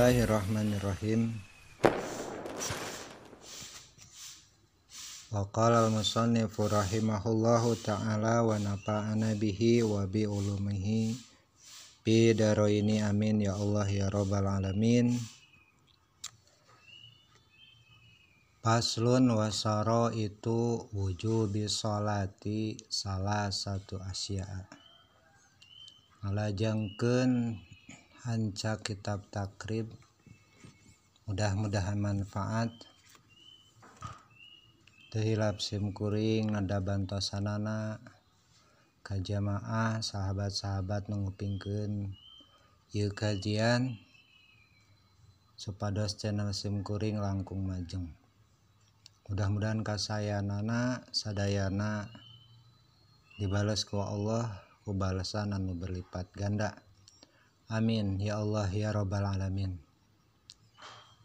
Bismillahirrahmanirrahim. Wa qala al-musannifu rahimahullahu ta'ala wa nafa'ana bihi wa bi ulumihi bi daraini amin ya Allah ya rabbal alamin. Paslun wasara itu wujubi sholati salah satu asya. Ngalajengkeun hanca kitab takrib, mudah-mudahan manfaat. Teu hilap sim kuring ngadabantosanana ka jamaah sahabat-sahabat nu ngupingkeun ieu kajian supados channel sim kuring langkung majeng. Mudah-mudahan kasayanana sadayana dibales ku Allah ku balasan anu berlipat ganda. Amin ya Allah ya rabbal alamin.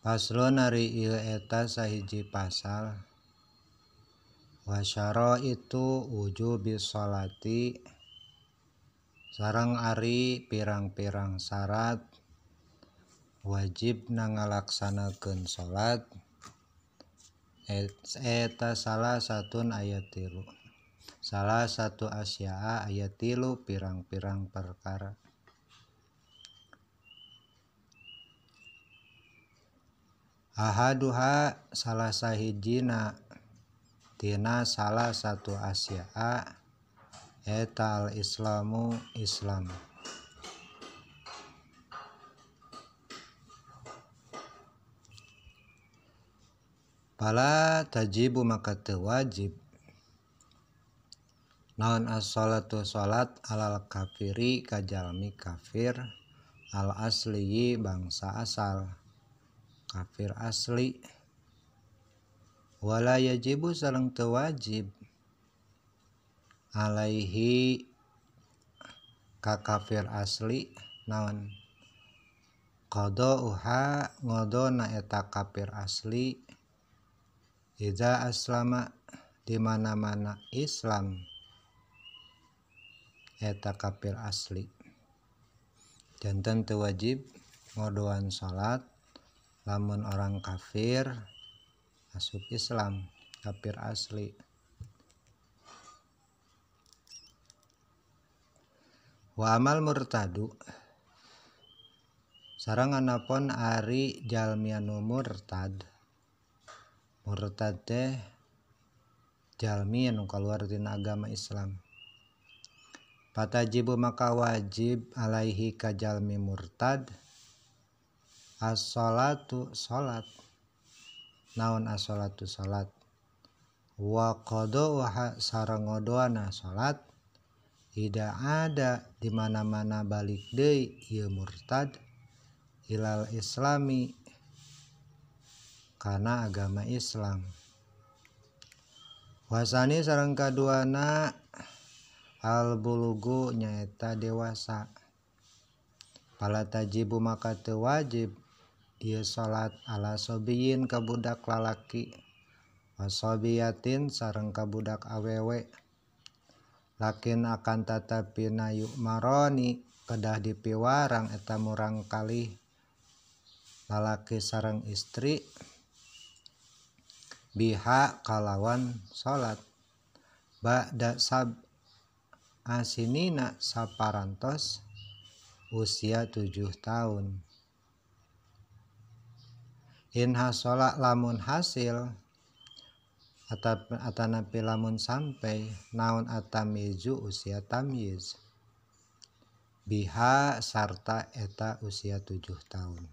Paslon ari ieu eta sahiji pasal. Wasyara itu wujubi sholati sareng ari pirang-pirang syarat wajib ngalaksanakeun salat eta salah satun ayat 3. Salah satu asya ayat 3 pirang-pirang perkara. Ahaduha salah sahijina tina salah satu asya eta al-islamu Islam. Pala tajibu maka teu wajib naon as-sholatu salat alal kafiri kajalmi kafir al asli bangsa asal kafir asli. Wala yajibu sareng teu wajib alaihi ka kafir asli naon qadauha ngodona eta kafir asli iza aslama di mana-mana Islam eta kafir asli. Janten teu wajib ngodoan salat lamun orang kafir masuk Islam kafir asli. Wa amal murtadu sareng anapun ari jalmi anu murtad. Murtad teh jalmi anu kaluar tina agama Islam. Patajibu maka wajib alaihi ka jalmi murtad as-sholatu salat. Naon as-sholatu salat wa qadauha sareng ngodoana salat ida ada di mana-mana balik deui ieu murtad ilal islami kana agama Islam. Wasani sareng kaduana al bulugu nyaeta dewasa. Pala tajibu maka teu wajib ieu salat ala sobiyin ka budak lalaki wasobiyatin sareng ka budak awewe. Lakin akan tatapi nayu maroni kedah dipiwarang eta murang kalih lalaki sareng istri biha kalawan salat ba'da sab asinina saparantos usia 7 tahun. In hasola lamun hasil atanapi lamun sampai naon atamizu usia tamyiz biha sarta eta usia 7 tahun.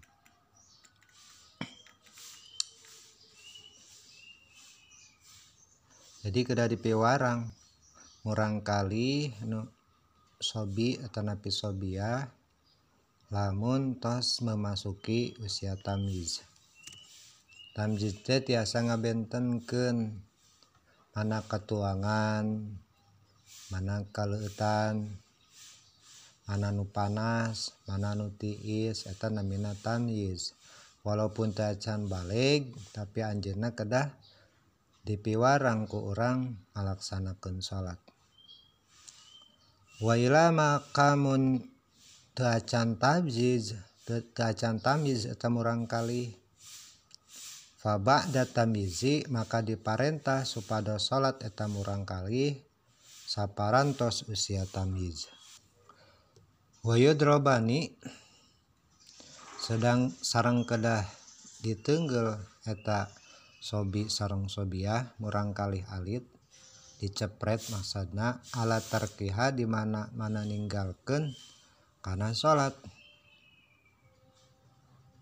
Jadi kedah dipiwarang murang kali nu sobi atanapi sobia lamun tos memasuki usia tamyiz. Tamyiz teh tiasa ngabentenkeun mana katuangan, mana kaleutan, mana nu panas, mana nu tiis eta namina tamyiz. Walaupun teu acan baleg tapi anjeunna kedah dipiwarang ku urang ngalaksanakeun salat. Wa ila makamun teu acan tamyiz acan tamiz eta murangkalih. Fa ba'da tamizi maka diparentah supados salat eta murangkalih saparantos usia tamiz. Wa yudrobani sedang sareng kedah diteunggel eta sobi sareng sobiah murangkalih alit dicepret maksudna ala tarkiha di mana ninggalkeun kana salat.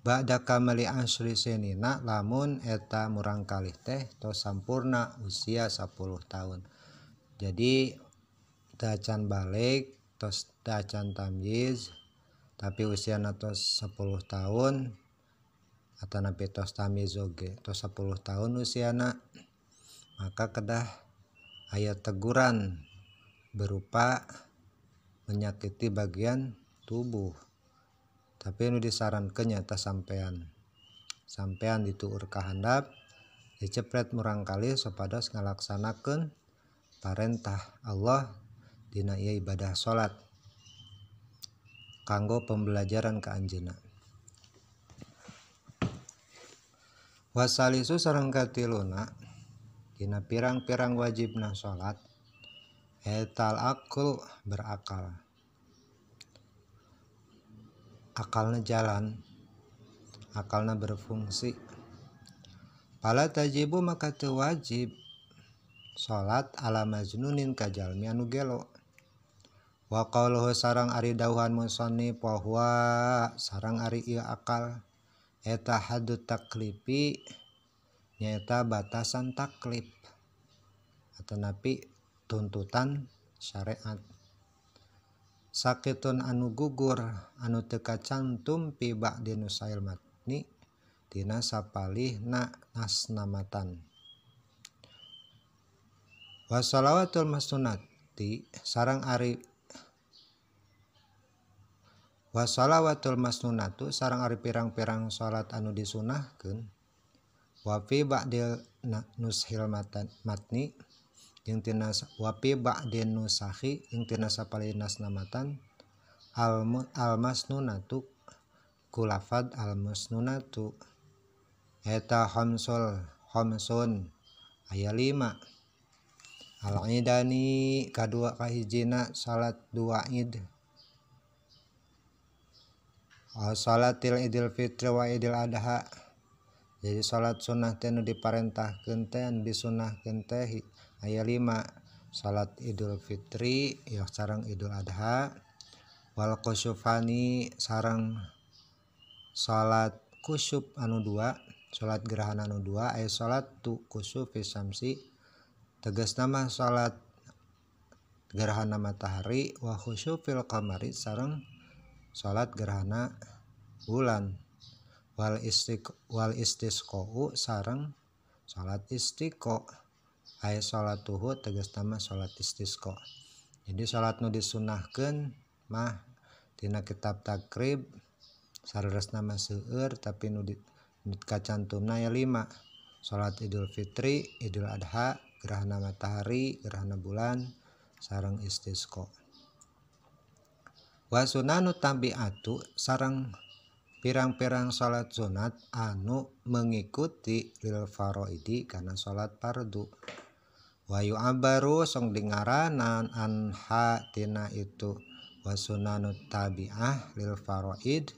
Ba'da kamali asri senina lamun eta murangkalih teh tos sampurna usia 10 tahun. Jadi teu acan balik tos teu acan tamyiz tapi usiana tos 10 tahun atau napi tos tamyiz oge tos 10 tahun usiana, maka kedah aya teguran berupa menyakiti bagian tubuh. Tapi nu disarankeun nyata sampean dituur ka handap dicepret murangkalih supados ngalaksanakeun parentah Allah dina ieu ibadah salat kanggo pembelajaran ka anjeunna. Wasalisu sareng katiluna dina pirang-pirang wajibna salat etal akul berakal. Akalna jalan, akalna berfungsi. Pala tajibu maka teu wajib salat ala majnunin ka jalmi anu gelo. Wa qauluhu sareng ari dawuhan musannif wa huwa sareng ari ieu akal eta haddut taklifi nyaeta batasan taklif atau napi tuntutan syariat. Sakitun anu gugur anu teu kacantum pi ba'di nusail matni tina sapalihna nasna matan. Wa shalawatul masnunati sareng ari wa shalawatul masnunatu sareng ari pirang-pirang salat anu disunahkeun wa fi ba'dil nushil matni jeung tina wapi ba'din nusahi jeung tina sapalinas namatan al masnunatu kulafad al masnunatu eta khamsun aya 5 al idani kadua kahijina salat 2 id salatil idul fitri wa idul adha. Jadi salat sunnah teh nu diparentahkeun teh anu disunahkeun teh aya 5 salat idul fitri ya sareng idul adha wal kusufani sareng salat kusuf anu 2 salat gerhana anu 2 aya salat tu kusufi syamsi tegasna mah salat gerhana matahari wa khusufil qamari sareng salat gerhana bulan wal istisqa'u sareng salat istiqa aya salatuhu tegasna mah salat istisqa. Jadi salat nu disunahkeun mah tina kitab takrib sareresna mah seueur tapi nu kacantumna aya 5 salat idul fitri, idul adha, gerhana matahari, gerhana bulan sareng istisqa. Wa sunanu tabi'atu sareng pirang-pirang salat sunat anu mengikuti lil faraidi kana salat fardu. Wa yu'abaru song dingaranan anha tina itu wa sunanu tabi'ah lil faraid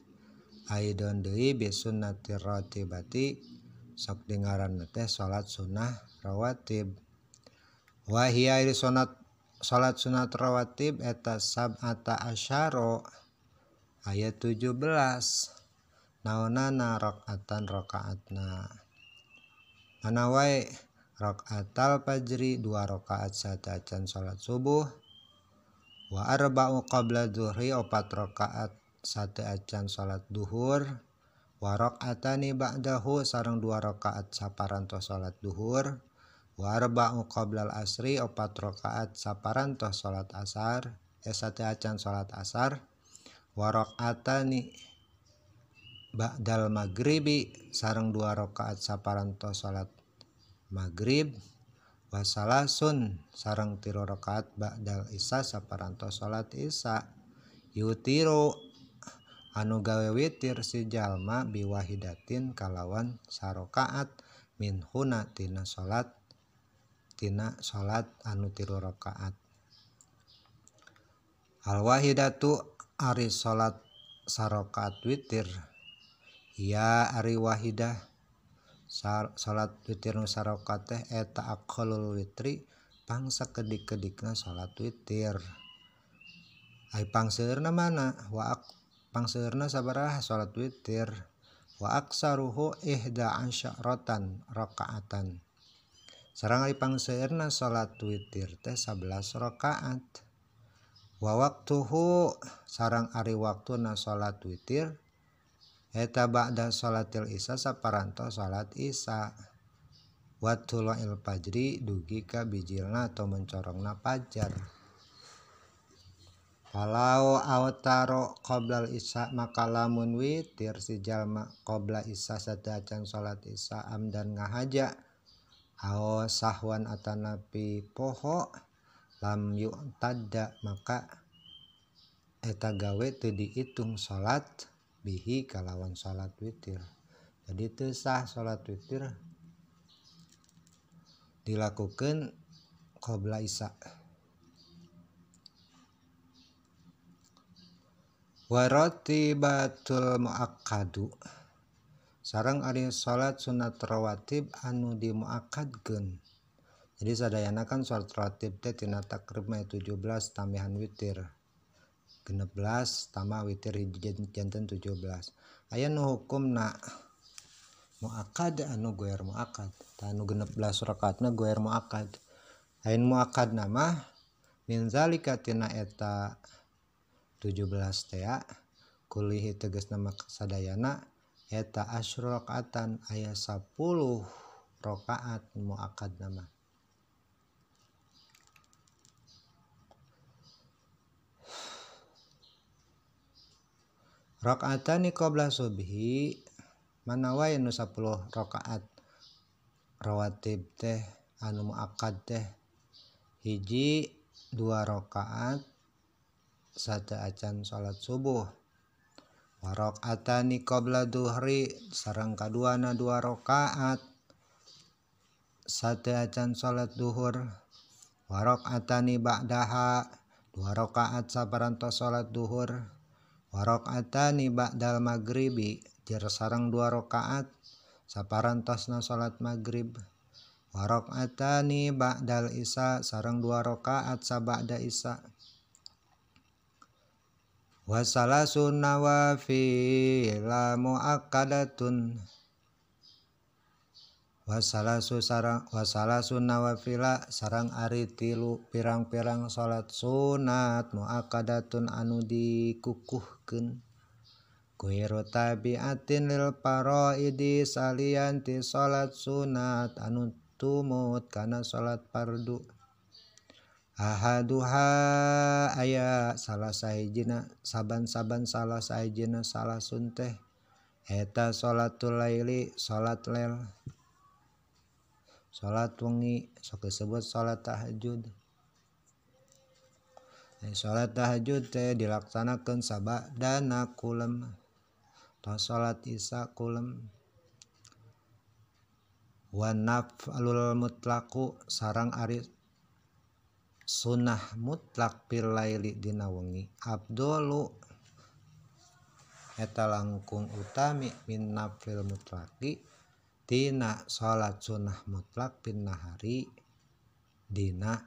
aidon deui bi sunnati ratibati sok dingaranna teh salat sunnah rawatib. Wa hiya salat sunat rawatib eta sab'ata asyara ayat 17 naonana rakaatna mana wae rakaatal fajri 2 rakaat satacan salat subuh wa arba'u qabla dhuhri 4 rakaat satacan salat duhur wa rakaatani ba'dahu sareng 2 rakaat saparantos salat duhur wa arba'u qabla asri 4 rakaat saparantos salat asar satacan salat asar wa rakaatani ba'dal maghribi sareng 2 rakaat saparantos salat maghrib wa salasun sareng 3 rakaat ba'dal isya saparantos salat isya yutiru anu gawe witir si jalma biwahidatin kalawan sarokaat min huna tina salat anu 3 rakaat. Al wahidatu ari salat sarokaat witir ya ari wahidah salat witir nu sarokaat teh eta aqallul witri pangsa kedik-kedikna salat witir. Ai pangseueurna mana pangseueurna sabaraha salat witir wa aksaruhu 11 rakaatan. Sareng ari pangseueurna salat witir teh 11 rakaat. Wa waqtuhu sareng ari waktuna salat witir eta ba'da salatil isya saparantos salat isya. Wa tulu'il fajri dugi ka bijilna atau mencorongna fajar. Kalau awtaro qoblal isya maka lamun witir si jalma qobla isya sadaacan salat isya amdan ngahaja aw sahwan atanapi poho lam yu'tadda maka eta gawe teu diitung salat bihi kalawan salat witir. Jadi teu sah salat witir dilakukeun qobla isya. Wa ratibatul muakkadu sareng ari salat sunat rawatib anu dimuakkadkeun. Jadi sadayana kan salat rawatib teh tina takrib 17 tambahan witir 16 tambah witir hiji janten 17. Aya nu hukumna muakkad anu goer muakkad anu 16 rakaatna goer muakkad. Ain muakkad nama min zalika tina eta 17 teh kulihi tegasna maka sadayana eta asyru rakaatan aya 10 rakaat muakkad nama. Rakaatani qabla subhi mana wae nu 10 rakaat rawatib teh anu muakkad teh hiji 2 rakaat sadaacan salat subuh. Wa rakaatani qabla duhri sareng kaduana 2 rakaat sadaacan salat duhur. Wa rakaatani ba'daha 2 rakaat saparantos salat duhur. Wa rakaatani ba'dal maghribi jer sareng 2 rakaat saparantosna salat maghrib. Wa rakaatani ba'dal isya sareng 2 rakaat sabada isya. Wa salasun nawafil muakkadatun wa salasun nawafila sareng ari 3 pirang-pirang salat sunat muakkadatun anu dikukuhkeun. Ghairu tabi'atin lil faraidi salianti salat sunat anu tumut kana salat fardu. Ahaduha aya salah sahijina saban-saban salah sahijina salasun teh eta salatul laili salat lel. Salat wengi sok disebut salat tahajud. Salat tahajud teh dilaksanakeun sabadana kulem. Atau salat isya kulem. Wa naflul mutlaqu sareng ari sunnah mutlak fil laili dina wengi afdalu eta langkung utami min nafil mutlaqi tina salat sunnah mutlak fin nahari dina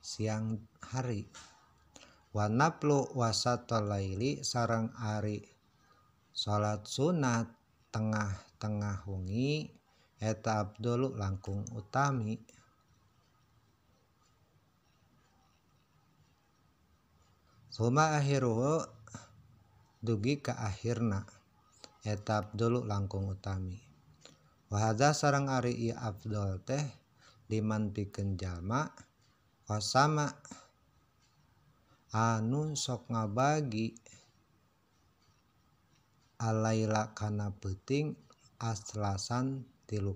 siang hari. Wa naflu wasatal laili sareng ari salat sunat tengah-tengah wengi eta afdalu langkung utami. Suma akhiruhu dugi ka akhirna eta afdalu langkung utami. Wa hadza sareng ari ieu afdal teh liman pikeun jalma qasama anu sok ngabagi alaila kana peuting aslasan tilu.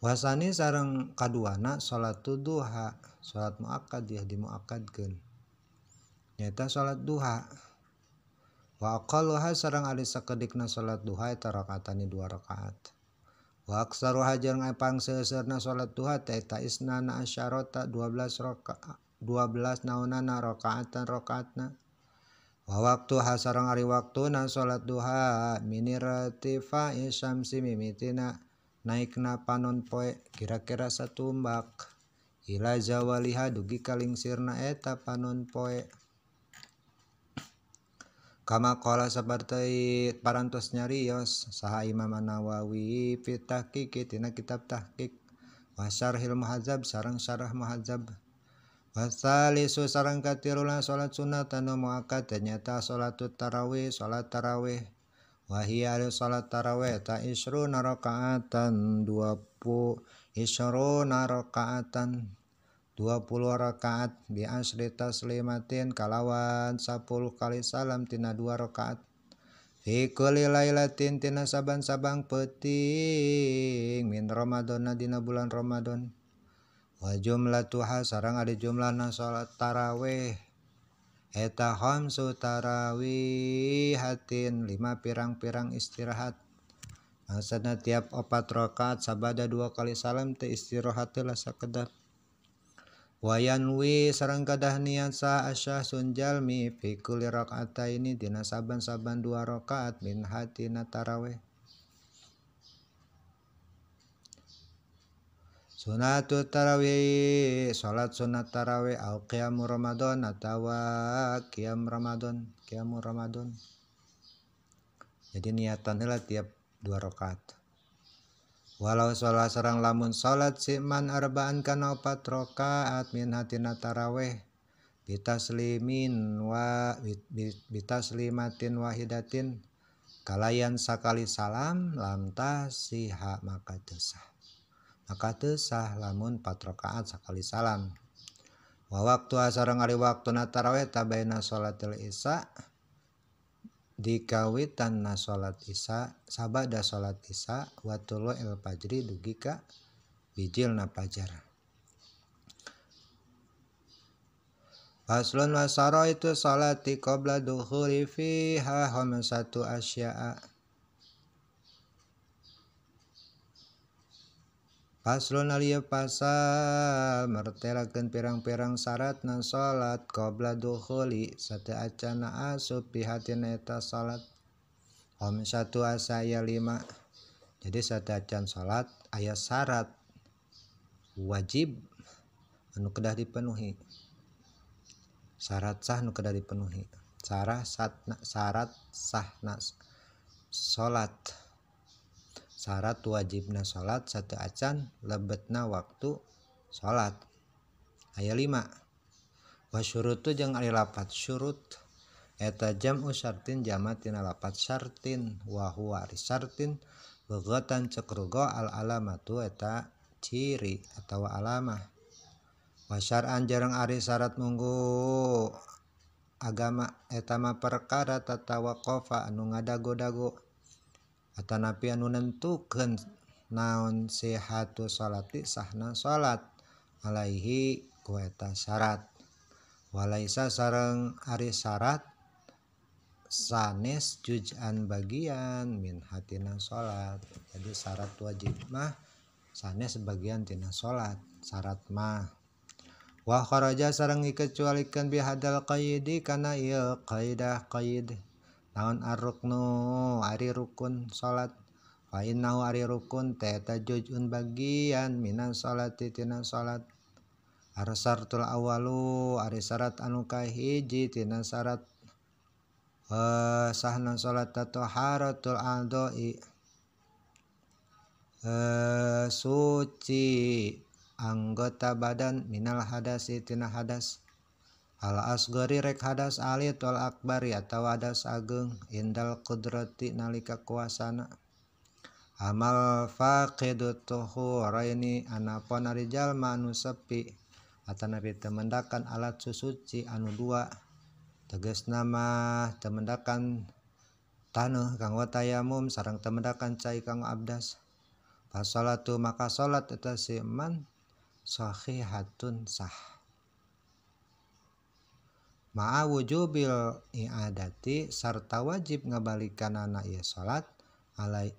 Wasani sareng kaduana salat duha, salat muakkad ya dimuakkadkeun nyaeta salat duha. Wa aqalluha sareng ari sakedikna salat duha eta rakaatani 2 rakaat. Wa aksaruha jeung pangseuseureuna salat duha eta isnana asyarata 12 rakaat 12 naonana rakaatan rakaatna. Wa waktuha sareng ari waktuna salat duha minirtifa'i syamsi mimitina naikna panon poe kira-kira satumbak ila zawaliha dugi kalingsirna eta panon poe. Kama qala sabartai parantos nyarios saha Imam Nawawi fi tahqiq tina kitab tahqiq wa syarhil muhadzab sareng syarah muhadzab. Wasalisu sareng katiruna salat sunat anu muakkad nyata salatut tarawih salat tarawih wa hiya salat tarawih ta isruna rakaatan 20 rakaat bi asri taslimatin kalawan 10 kali salam tina 2 rakaat fi kulli lailatin tina saban-sabang peuting min Ramadan dina bulan Ramadan. Wa jumlatuha sareng ari jumlahna salat tarawih eta khamsu tarawihatin 5 pirang-pirang istirahat. Maksudna tiap 4 rakaat sabada 2 kali salam teh istirahat heula sakedap. Wa yanwi sareng kadah niat sa asyahsun jalmi fi kulli rakaataini dina saban-saban 2 rakaat min hatina tarawih. Sunatut tarawih salat sunat tarawih au qiyamul Ramadan atawa qiyam Ramadan jadi niatan heula tiap 2 rakaat. Walau salat sareng lamun salat siman arba'an kana 4 rakaat min hatina tarawih bitaslimatin wahidatin kalayan sakali salam lam tasiha maka teu sah lamun 4 rakaat sakali salam. Wa waktu sareng ari waktuna tarawih tabaina salatil isya dikawitanna salat isya sabada salat isya wa tulu'il fajri dugi ka bijilna fajar. Faslun wa saraitu salati qabla dukhuli fiha khamsatu asya'a. Faslun alieu pasal martelakeun pirang-pirang syaratna salat qabla dukhuli sateu acana asup fi hatina eta salat. Khamsatu asaya 5. Jadi sateu acan salat aya syarat wajib anu kedah dipenuhi. Syarat sah nu kedah dipenuhi. Syarat sahna salat. Syarat wajibna salat sateu acan lebetna waktu salat aya 5. Wa syurutu jeung ari lapat syurut eta jam'u syartin jama tina lapat syartin wa huwa ari syartin lughatan cekrugo al alamatu eta ciri atawa alamah. Wa syar'an jarang ari syarat munggu agama eta mah perkara tatawaqafa anu ngadago-dago atanapi anu nentukeun naon sihatu salati sahna salat alaihi ku eta syarat. Walaisa sareng ari syarat sanes juz'an bagian min hatina salat. Jadi syarat wajib mah sanes bagian tina salat syarat mah. Wa kharaja sareng dikecualikeun bi hadal qaidi kana ieu qaidah qaid naon ar-ruknu ari rukun salat. Fa innahu ari rukun teh eta juz'un bagian minas salati tina salat. Ar-syartul awalu ari syarat anu kahiji tina syarat sahna salat taharatul a'dha'i suci anggota badan minal hadasi tina hadas. Al asgari rek hadas alit wal akbari atawa hadas ageng indal qudrati nalika kuasana. Amal faqidut tuhuraini anapun ari jalma anu sepi atanapi temendakan alat susuci anu 2 tegasna mah temendakan taneuh kanggo tayamum sareng temendakan cai kanggo abdas. Fasolatu maka salat eta si man sahihatun sah. Ma'a wujubil i'adati sarta wajib ngabalikeunana ieu salat alai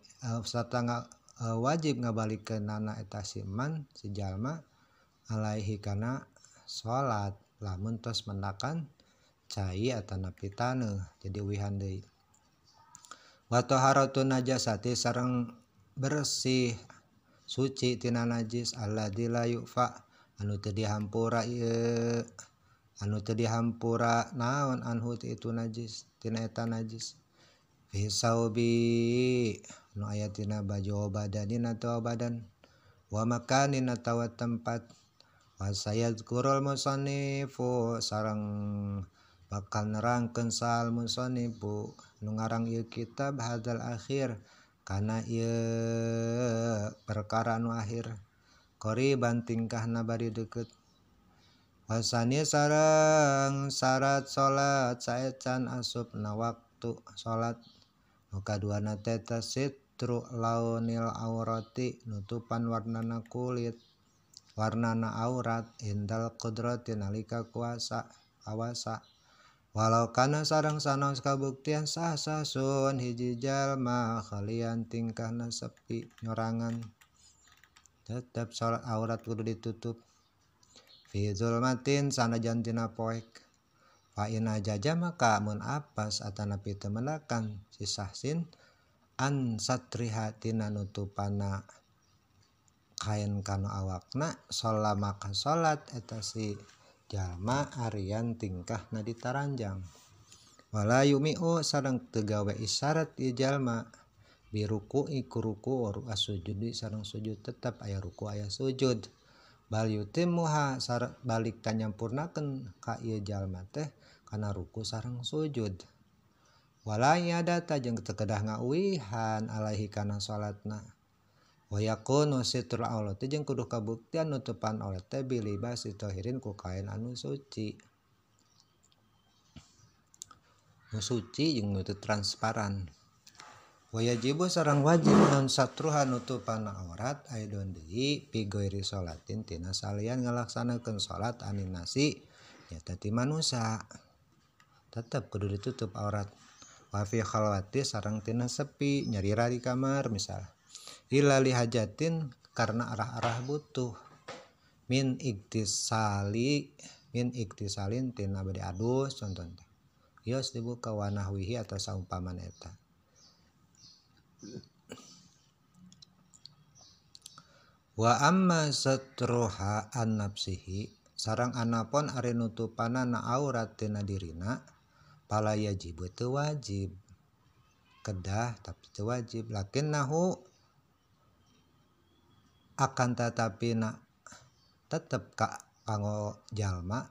sarta wajib ngabalikeunana eta si man si jalma alaihi kana salat lamun tos mendakan cai atana pitaneuh jadi wihan deui. Wa taharatun najasati sareng bersih suci tina najis alladzi la yufa anu teu dihampura naon anhu itu najis tina eta najis fi saubi nu aya tina baju badanin atau badan wa makanin atawa tempat wa sayadkurul musannifu sareng bakal nerangkeun sal musannifu nu ngarang ieu kitab hadzal akhir kana ieu perkara nu akhir qoriban tingkahna bari deukeut. Wasani sareng syarat salat saecan asupna waktu salat nu kaduana teh sitru launil aurati nutupan warnana kulit warnana aurat indal qudrati nalika kuasa awasa walau kana sareng sanos kabuktian sah sun hiji jalma khalian tingkahna sepi nyorangan tetep salat aurat kudu ditutup fi zulmatin sanajan tina poek fa ina jaja maka mun apes atanapi teu mendakan si sahsin an satriha tina nutupana kain kana awakna sholat maka salat eta si jalma arian tingkahna ditaranjang wala yumiu sareng teu gawe isyarat ieu jalma biruku iku ruku asujudi sareng sujud tetep aya ruku aya sujud bal yutimmuha balik tanyampurnakeun ka ieu jalma teh kana ruku sareng sujud wala yadata jeung teu kedah ngauwihan alaihi kana salatna wa yakunu sitrul aurati jeung kudu kabuktian nutupan aurat teh bilibas tahirin ku kain anu suci jeung nu teu transparan. Wajibu sareng wajib non satruha nutupan aurat aidon deui pi ghairi salatin tina salian ngalaksanakeun salat anin nasi nyata ti manusa tetep kudu ditutup aurat wa fi khalwati sareng tina sepi nyarira di kamar misal illa li hajatin karena arah-arah butuh min iktisalin tina bade adus contohna yos dibuka wa nahwihi atau saumpaman eta. Wa amma satruha an nafsihi sareng anapun ari nutupanana aurat tina dirina pala yajib teu wajib kedah tapi teu wajib lakinnahu akan tatapina tetep kanggo jalma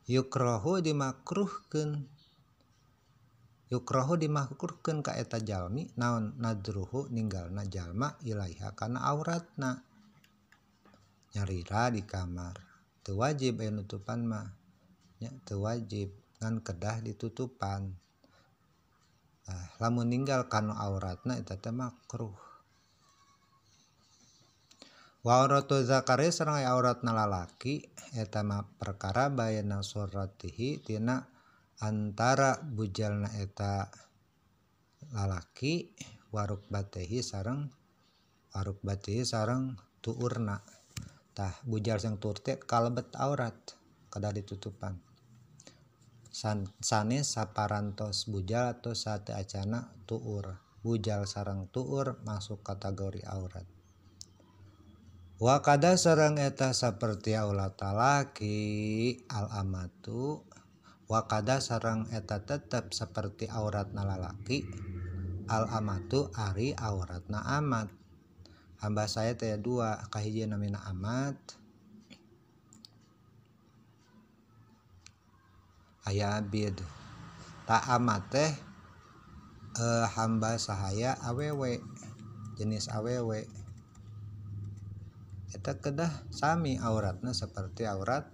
yukrahu dimakruhkeun ka eta jalmi naon nadruhu ninggalna jalma ilaiha kana auratna nyarira di kamar teu wajib aya nutupan mah nya teu wajib ngan kedah ditutupan lamun ninggal kana auratna eta teh makruh. Wa auratu zakari sareng auratna lalaki eta mah perkara bayana suratihi tina antara bujalna eta lalaki warukbatihi sareng tuurna tah bujal sareng tuur teh kalebet aurat kada ditutupan sanes saparantos bujal atau sate acana tuur bujal sareng tuur masuk kategori aurat. Wa kada sareng eta saperti aulat laki al amatu wa kada sareng eta tetep saperti auratna lalaki al amatu ari auratna amat hamba saya teh dua kahiji namina amat aya abid ta amat teh hamba sahaya awewe jenis awewe eta kedah sami auratna seperti aurat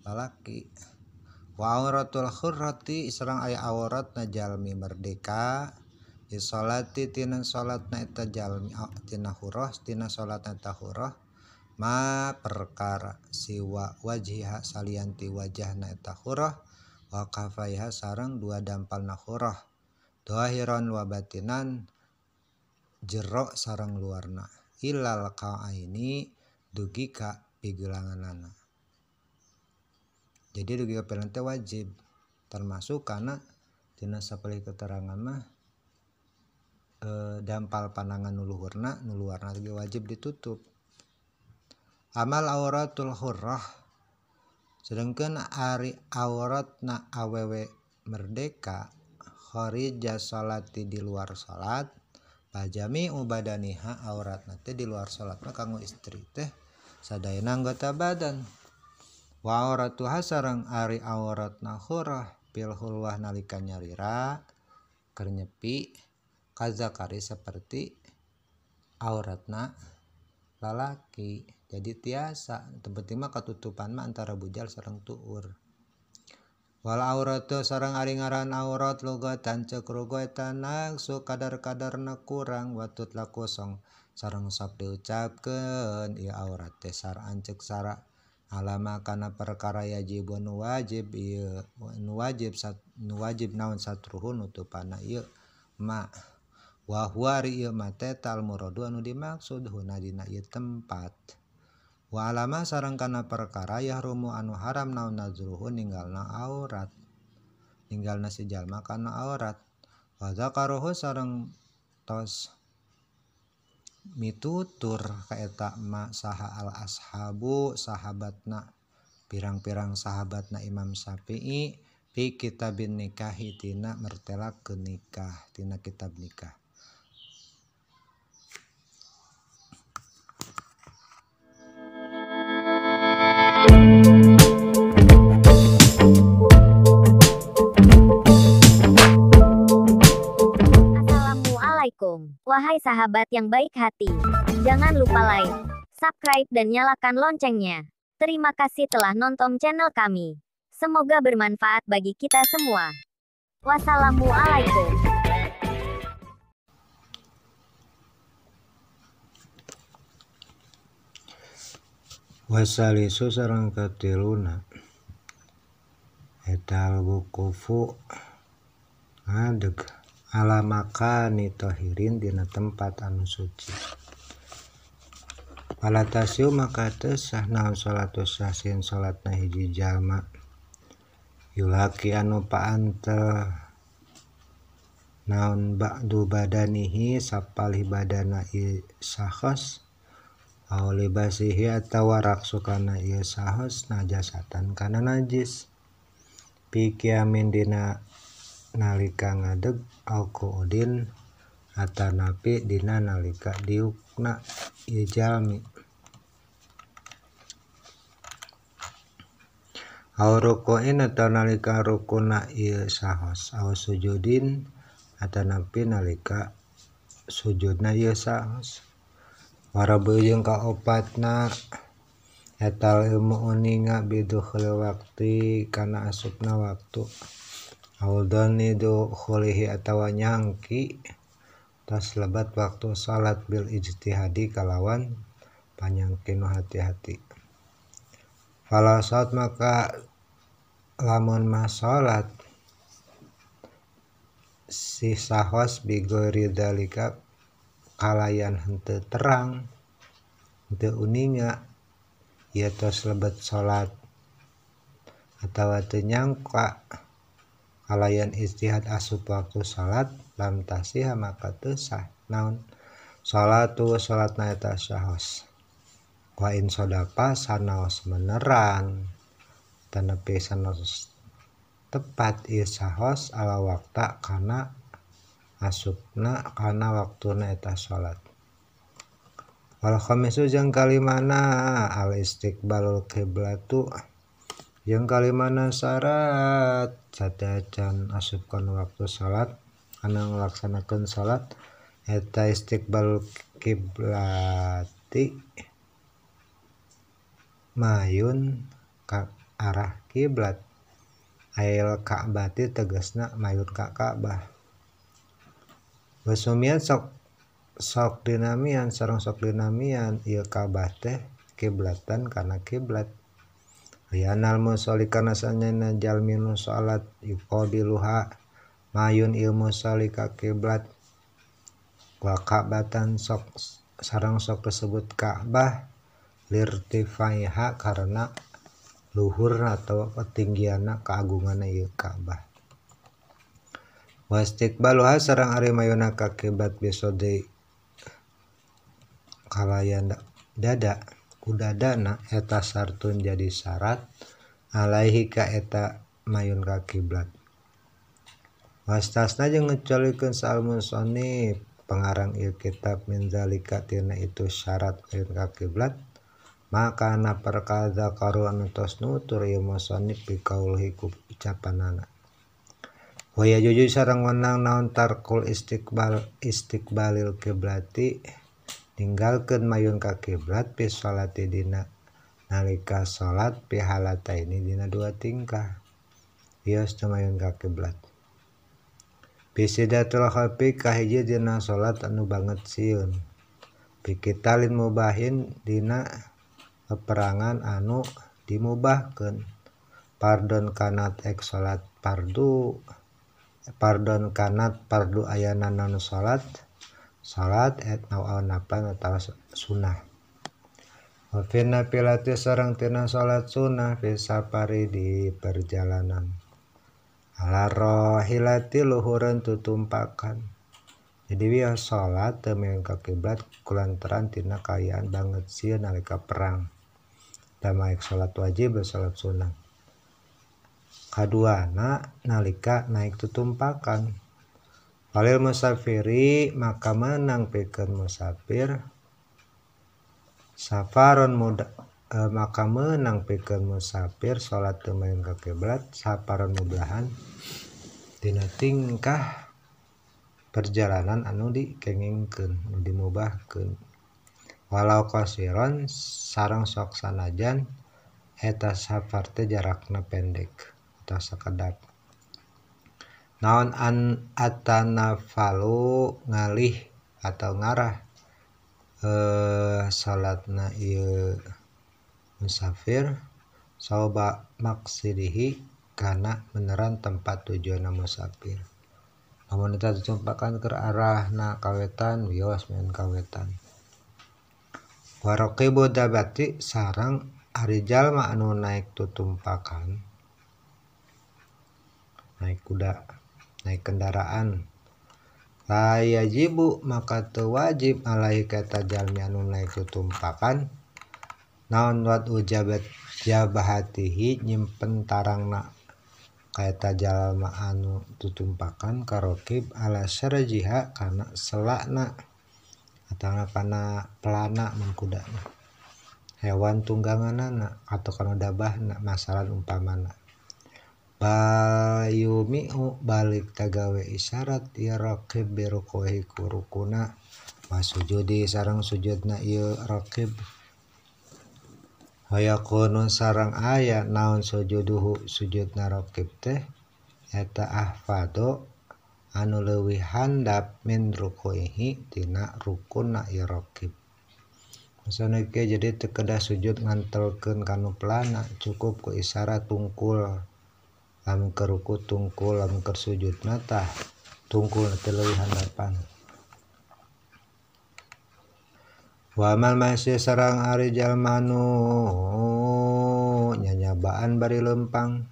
lalaki Wa auratul hurrati sareng aya auratna jalmi merdeka di salati tina salatna eta jalmi tina hurrah tina salatna ta hurrah ma perkara siwa wajhiha salianti wajahna eta hurrah wa kafaiha sareng dua dampalna hurrah doahiron wa batinan jero sareng luarna ilal qa'aini dugi ka pigelanganana. Jadi dugi ka pigelangan teh wajib termasuk karena tina sapeuleih keterangan mah dampal pandangan nu luhurna nu luarna ge wajib ditutup. Amal auratul hurrah sedangkan ari auratna awewe merdeka kharija salati di luar salat pajami ubadaniha auratna teh di luar salatna kanggo istri teh sadayana anggota badan wa auratuha sareng ari auratna hurrah pil hulwah nalika nyarira keur nyepi kazakari seperti auratna lalaki. Jadi tiasa penting mah katutupan mah antara bujal sareng tuur. Wal auratu sareng ari ngaran aurat logatan ceuk rugo eta naqsu kadar-kadarna kurang watut la kosong sareng sok diucapkeun ieu aurat teh sareng ceuk sara alama kana perkara yajibun wajib ieu nu wajib naon satruhu nutupanna ieu ma wa huwa ieu mah teh tal muradu anu dimaksud huna dina ieu tempat. Wa alama sareng kana perkara yahrumu anu haram naon nazruhu ninggalna aurat ninggalna si jalma kana aurat wa zakaruhu sareng tos mitutur ka eta ma saha al ashabu sahabatna pirang-pirang sahabatna Imam Syafi'i fi kitabin nikahi tina mertelakeun nikah tina kitab nikah. Assalamualaikum, wahai sahabat yang baik hati. Jangan lupa like, subscribe dan nyalakan loncengnya. Terima kasih telah nonton channel kami. Semoga bermanfaat bagi kita semua. Wassalamualaikum. Wasalisu sareng katiluna eta al-wuqufu ngadeg ala makani tahirin dina tempat anu suci. Palatasiu maka teu sah naon salatus sasin salatna hiji jalma yulaki anu paantel naon ba'du badanihi sapalih badana ieu sahos aw libasihi atawa raksukana ieu sahos najasatan kana najis fi qiyamin dina nalika ngadeg aw qu'udin atanapi dina nalika diukna ieu jalmi aw ruku'in atau nalika rukuna ieu sahos aw sujudin atanapi nalika sujudna ieu sahos warabu jeung kaopatna etal ilmu uninga bidukhul waktu kana asupna waktu audani dukhulihi atawa nyangki tas lebat waktu salat bil ijtihadi kalawan panyangki nu hati-hati. Fala salat maka lamun mah salat si sahos bigori dalika kalayan henteu terang henteu uninga ieu tos lebet salat atawa teu nyangka kalayan ijtihad asup waktu salat lam tasih maka teu sah naon salatu salatna eta sahos wa in sadaqa sanaos meneran tanapi sanaos tepat ieu sahos ala wakta kana asupna kana waktuna eta salat. Wal khamisu jeung kalimana al istiqbalul qiblatu jeung kalimana syarat sadacan asup kana waktu salat kana ngalaksanakeun salat eta istiqbalul qiblati mayun ka arah kiblat ail Ka'bati tegasna mayun ka Ka'bah. Wasumian sok dinamian sareng sok dinamian ieu Ka'bah teh kiblatan kana kiblat. Ayanal musolli kana sanyana jalmi nu salat yuqabiluha mayun ieu musolli ka kiblat. Wa Ka'batan sok sareng sok disebut Ka'bah lirtifaiha karena luhur atau ketinggianna keagunganna ieu Ka'bah. Wastiqbaluha sareng ari mayuna ka kiblat bisodi kalayan dada kudadana eta sartun jadi syarat alaihi ka eta mayun ka kiblat. Wastasna jeung ngecolikeun saal musannif pengarang ieu kitab min zalika tina itu syarat mayun ka kiblat maka na perkara zakaru anu tos nutur ieu musannif bi qaulhi ku ucapanana. Wa yajuju sareng wenang naon tarkul istiqbalil kiblati ninggalkeun mayun ka kiblat fi sholati dina nalika salat fi halataini dina dua tingkah. Ios teu mayun ka kiblat. Bisidatul khafi kahiji dina salat anu banget sieun. Bikitalin mubahin dina peperangan anu dimubahkeun. Pardon kanat ek salat pardu. Pardon kanat pardu ayana non salat et napan atau sunnah. Wa finna pilati sareng tina salat sunnah fi safari di perjalanan. Ala rohilati luhureun tutumpakan. Jadi wios salat teu mayun ka kiblat kulantaran tina kaayaan banget sieun nalika perang. Tamaik salat wajib salat sunnah. Kaduana nalika naik tutumpakan. Walil musafiri maka menang pikeun musafir safaron maka menang pikeun musafir salat teu mayun ka kiblat safaron mublahan dina tingkah perjalanan anu dikengingkeun anu dimubahkeun. Walau qasiron sareng sok sanajan eta safar teh jarakna pendek atau sakedap. Naon atanafalu ngalih atau ngarah salatna ieu musafir saoba maksidihi kana beneran tempat tujuanna musafir. Lamun eta tutumpakan keur arahna kawetan wios mayun kawetan. Wa raqibu dabati sareng ari jalma anu naik tutumpakan naik kuda naik kendaraan la yajibu maka teu wajib alaihi kata jalmi anu naik tutumpakan naon wat ujabat jabahatihi nyimpen tarangna kaeta jalma anu tutumpakan karokib ala syarjiha kana selakna atawa kana pelana mun kudana hewan tungganganana atau kana dabahna masalan umpamana bayumi'u balik tagawe isyarat ya raqib birukuhi kurukuna wa sujudi sareng sujudna ieu raqib wa yakunu sareng aya naon sujuduhu sujudna raqib teh eta ahfado anu leuwih handap min rukuihi tina rukunna ieu raqib. Maksudna ge jadi teu kedah sujud ngantelkeun kanu pelana cukup ku isyarat tungkul. Lamun keur ruku tungkul lamun keur sujudna tah tungkul teh leuwih handapan. Wa amal masih sareng ari jalma nu nyanyabaan bari lempang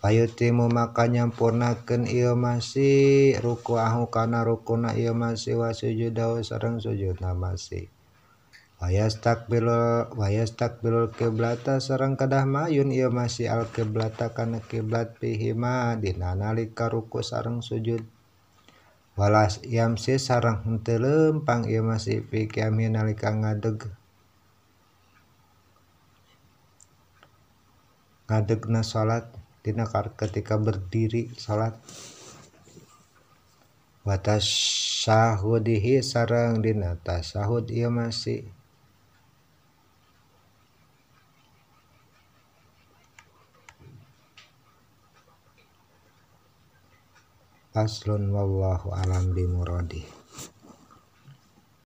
fayutimu maka nyampurnakeun ieu masih ruku'ahu kana rukuna ieu masih wa sujudahu sareng sujudna masih. Wayastakbilul kiblata sareng kedah mayun ieu masih al kiblata kana kiblat pihima dina nalika ruku sareng sujud. Walas yamsi sareng henteu lempang ieu masih fi qiyami nalika ngadegna salat dina ketika berdiri salat. Wa tasyahudihi sareng dina tasyahud ieu masih. Faslun wallahu alam bimuradih.